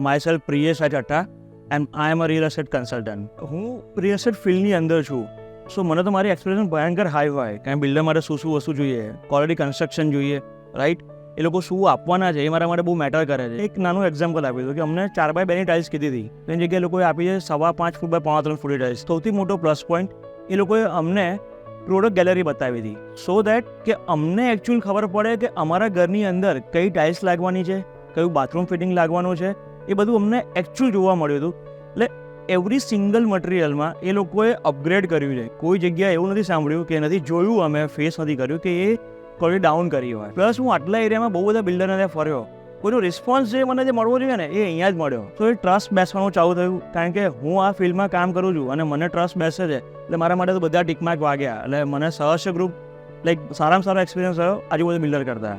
My self Priyesh Chatta and I am a real estate consultant. હું real estate ફિલ્ડની અંદર છું. સો મને તો મારી એક્સપિરિયન્સ ભયંકર હાઈ હોય. કારણ બિલ્ડર માટે શું વસ્તુ જોઈએ, ક્વોલિટી કન્સ્ટ્રક્શન જોઈએ, રાઈટ? એ લોકો શું આપવાના છે એ મારા માટે બહુ મેટર કરે છે. એક નાનું એક્ઝામ્પલ આપી દઉં કે અમને 4x2 ની ટાઇલ્સ કીધી હતી, તેની જગ્યાએ લોકોએ આપી છે 5.5 ફૂટ બાય 3.5 ફૂટની ટાઇલ્સ. સૌથી મોટો પ્લસ પોઈન્ટ એ લોકોએ અમને પ્રોડક્ટ ગેલેરી બતાવી હતી, સો દેટ કે અમને એકચ્યુઅલ ખબર પડે કે અમારા ઘરની અંદર કઈ ટાઇલ્સ લાગવાની છે, કયું બાથરૂમ ફિટિંગ લાગવાનું છે, એ બધું અમને એકચ્યુઅલ જોવા મળ્યું હતું. એટલે એવરી સિંગલ મટીરિયલમાં એ લોકોએ અપગ્રેડ કર્યું છે. કોઈ જગ્યાએ એવું નથી સાંભળ્યું કે નથી જોયું, અમે ફેસ નથી કર્યું કે એ ક્વોલિટી ડાઉન કરી હોય. પ્લસ હું આટલા એરિયામાં બહુ બધા બિલ્ડરને ત્યાં ફર્યો, કોઈનો રિસ્પોન્સ જે મને જે મળવો જોઈએ ને એ અહીંયા જ મળ્યો. તો એ ટ્રસ્ટ બેસવાનું ચાલુ થયું. કારણ કે હું આ ફિલ્ડમાં કામ કરું છું અને મને ટ્રસ્ટ બેસે છે, એટલે મારા માટે તો બધા ટીકમાર્ક વાગ્યા. એટલે મને સહર્ષ ગ્રુપ લાઈક સારામાં સારો એક્સપિરિયન્સ થયો આજુબાજુ બિલ્ડર કરતા.